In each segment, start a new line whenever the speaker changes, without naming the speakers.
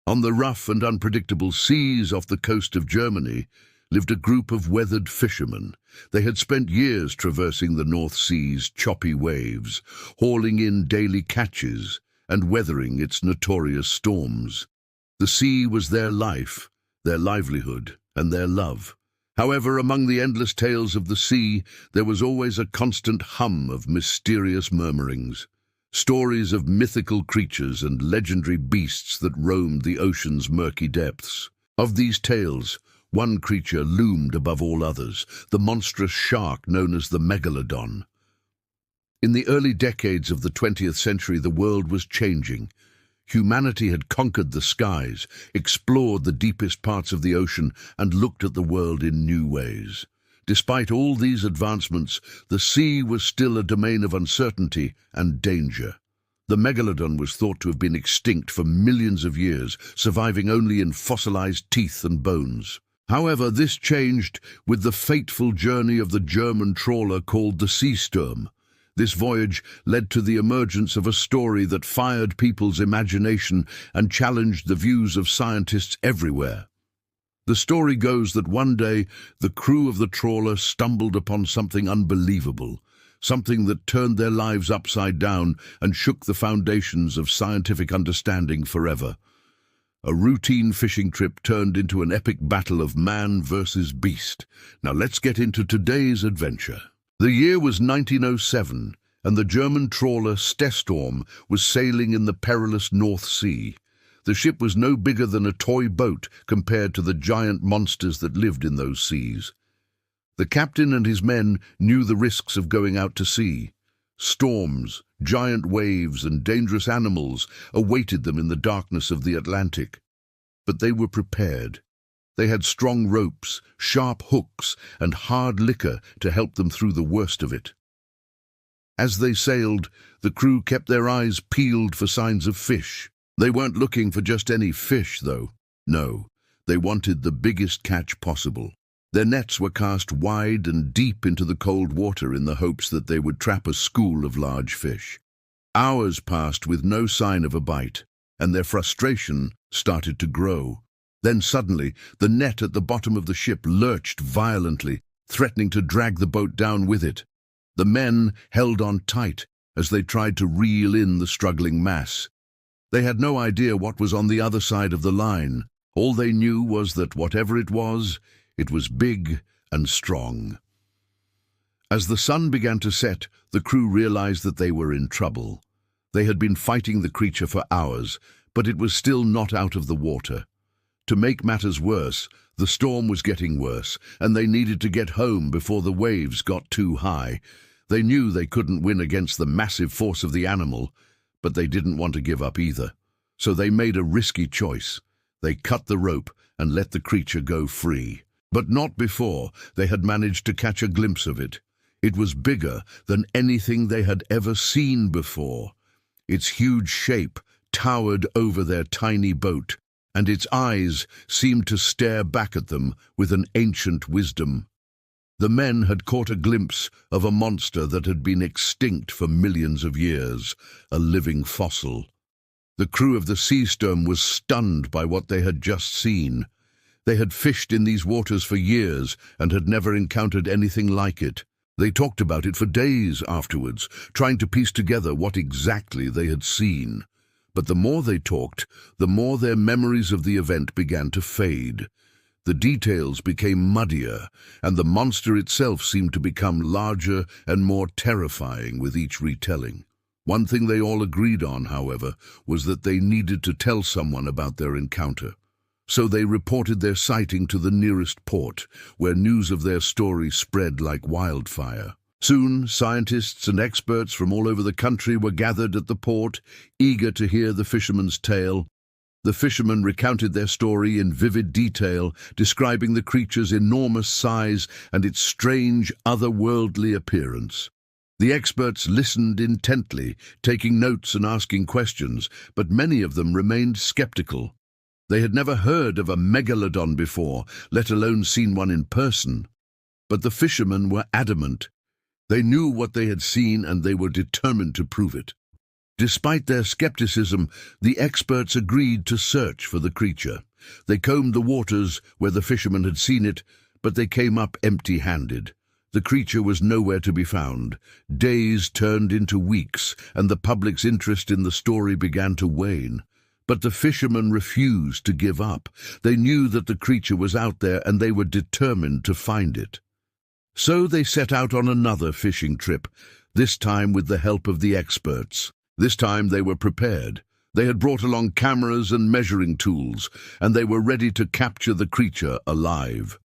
On the rough and unpredictable seas off the coast of Germany lived a group of weathered fishermen. They had spent years traversing the North Sea's choppy waves, hauling in daily catches and weathering its notorious storms. The sea was their life, their livelihood, and their love. However, among the endless tales of the sea, there was always a constant hum of mysterious murmurings. Stories of mythical creatures and legendary beasts that roamed the ocean's murky depths. Of these tales, one creature loomed above all others, the monstrous shark known as the Megalodon. In the early decades of the 20th century, the world was changing. Humanity had conquered the skies, explored the deepest parts of the ocean, and looked at the world in new ways. Despite all these advancements, the sea was still a domain of uncertainty and danger. The Megalodon was thought to have been extinct for millions of years, surviving only in fossilized teeth and bones. However, this changed with the fateful journey of the German trawler called the Seesturm. This voyage led to the emergence of a story that fired people's imagination and challenged the views of scientists everywhere. The story goes that one day the crew of the trawler stumbled upon something unbelievable, something that turned their lives upside down and shook the foundations of scientific understanding forever. A routine fishing trip turned into an epic battle of man versus beast. Now let's get into today's adventure. The year was 1907, and the German trawler Seesturm was sailing in the perilous North Sea. The ship was no bigger than a toy boat compared to the giant monsters that lived in those seas. The captain and his men knew the risks of going out to sea. Storms, giant waves, and dangerous animals awaited them in the darkness of the Atlantic. But they were prepared. They had strong ropes, sharp hooks, and hard liquor to help them through the worst of it. As they sailed, the crew kept their eyes peeled for signs of fish. They weren't looking for just any fish, though. No, they wanted the biggest catch possible. Their nets were cast wide and deep into the cold water in the hopes that they would trap a school of large fish. Hours passed with no sign of a bite, and their frustration started to grow. Then suddenly, the net at the bottom of the ship lurched violently, threatening to drag the boat down with it. The men held on tight as they tried to reel in the struggling mass. They had no idea what was on the other side of the line. All they knew was that whatever it was big and strong. As the sun began to set, the crew realized that they were in trouble. They had been fighting the creature for hours, but it was still not out of the water. To make matters worse, the storm was getting worse, and they needed to get home before the waves got too high. They knew they couldn't win against the massive force of the animal, but they didn't want to give up either. So they made a risky choice. They cut the rope and let the creature go free. But not before they had managed to catch a glimpse of it. It was bigger than anything they had ever seen before. Its huge shape towered over their tiny boat, and its eyes seemed to stare back at them with an ancient wisdom. The men had caught a glimpse of a monster that had been extinct for millions of years, a living fossil. The crew of the Seesturm was stunned by what they had just seen. They had fished in these waters for years and had never encountered anything like it. They talked about it for days afterwards, trying to piece together what exactly they had seen. But the more they talked, the more their memories of the event began to fade. The details became muddier, and the monster itself seemed to become larger and more terrifying with each retelling. One thing they all agreed on, however, was that they needed to tell someone about their encounter. So they reported their sighting to the nearest port, where news of their story spread like wildfire. Soon, scientists and experts from all over the country were gathered at the port, eager to hear the fisherman's tale. The fishermen recounted their story in vivid detail, describing the creature's enormous size and its strange, otherworldly appearance. The experts listened intently, taking notes and asking questions, but many of them remained skeptical. They had never heard of a megalodon before, let alone seen one in person. But the fishermen were adamant. They knew what they had seen, and they were determined to prove it. Despite their skepticism, the experts agreed to search for the creature. They combed the waters where the fishermen had seen it, but they came up empty-handed. The creature was nowhere to be found. Days turned into weeks, and the public's interest in the story began to wane. But the fishermen refused to give up. They knew that the creature was out there, and they were determined to find it. So they set out on another fishing trip, this time with the help of the experts. This time they were prepared. They had brought along cameras and measuring tools, and they were ready to capture the creature alive.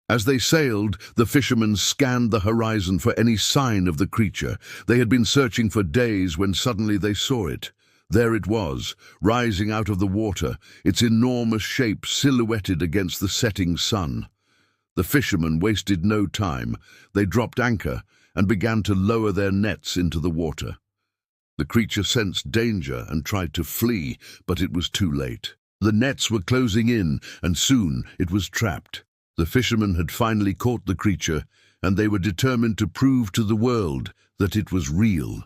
As they sailed, the fishermen scanned the horizon for any sign of the creature. They had been searching for days when suddenly they saw it. There it was, rising out of the water, its enormous shape silhouetted against the setting sun. The fishermen wasted no time. They dropped anchor and began to lower their nets into the water. The creature sensed danger and tried to flee, but it was too late. The nets were closing in, and soon it was trapped. The fishermen had finally caught the creature, and they were determined to prove to the world that it was real.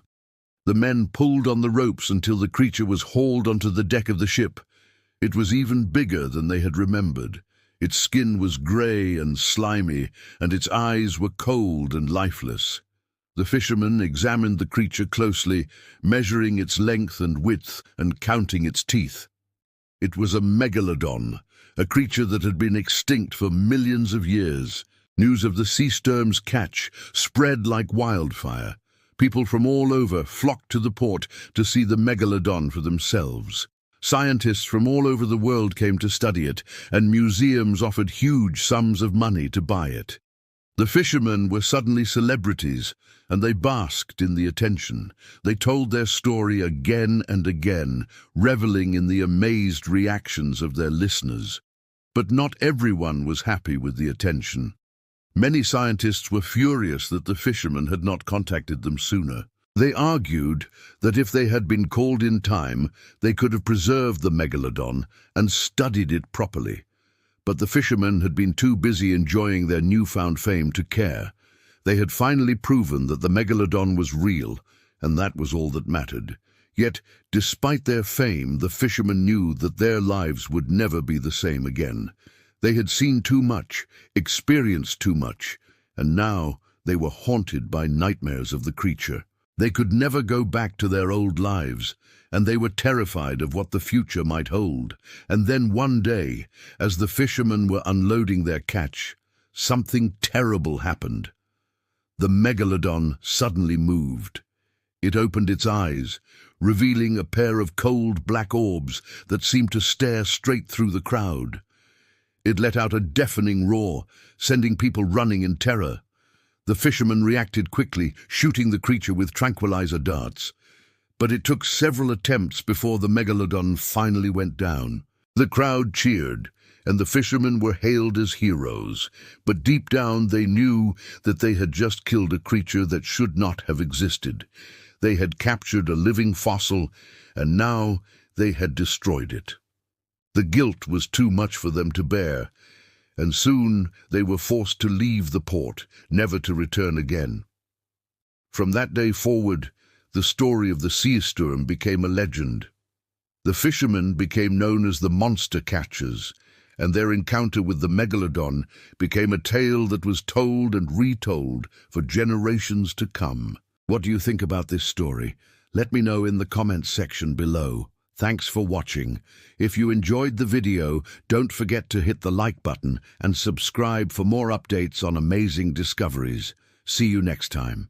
The men pulled on the ropes until the creature was hauled onto the deck of the ship. It was even bigger than they had remembered. Its skin was grey and slimy, and its eyes were cold and lifeless. The fishermen examined the creature closely, measuring its length and width and counting its teeth. It was a Megalodon, a creature that had been extinct for millions of years. News of the Seesturm's catch spread like wildfire. People from all over flocked to the port to see the Megalodon for themselves. Scientists from all over the world came to study it, and museums offered huge sums of money to buy it. The fishermen were suddenly celebrities, and they basked in the attention. They told their story again and again, reveling in the amazed reactions of their listeners. But not everyone was happy with the attention. Many scientists were furious that the fishermen had not contacted them sooner. They argued that if they had been called in time, they could have preserved the Megalodon and studied it properly. But the fishermen had been too busy enjoying their newfound fame to care. They had finally proven that the Megalodon was real, and that was all that mattered. Yet, despite their fame, the fishermen knew that their lives would never be the same again. They had seen too much, experienced too much, and now they were haunted by nightmares of the creature. They could never go back to their old lives, and they were terrified of what the future might hold. And then one day, as the fishermen were unloading their catch, something terrible happened. The Megalodon suddenly moved. It opened its eyes, revealing a pair of cold black orbs that seemed to stare straight through the crowd. It let out a deafening roar, sending people running in terror. The fishermen reacted quickly, shooting the creature with tranquilizer darts. But it took several attempts before the Megalodon finally went down. The crowd cheered, and the fishermen were hailed as heroes. But deep down they knew that they had just killed a creature that should not have existed. They had captured a living fossil, and now they had destroyed it. The guilt was too much for them to bear, and soon they were forced to leave the port, never to return again. From that day forward, the story of the Seesturm became a legend. The fishermen became known as the monster catchers, and their encounter with the Megalodon became a tale that was told and retold for generations to come. What do you think about this story? Let me know in the comments section below. Thanks for watching. If you enjoyed the video, don't forget to hit the like button and subscribe for more updates on amazing discoveries. See you next time.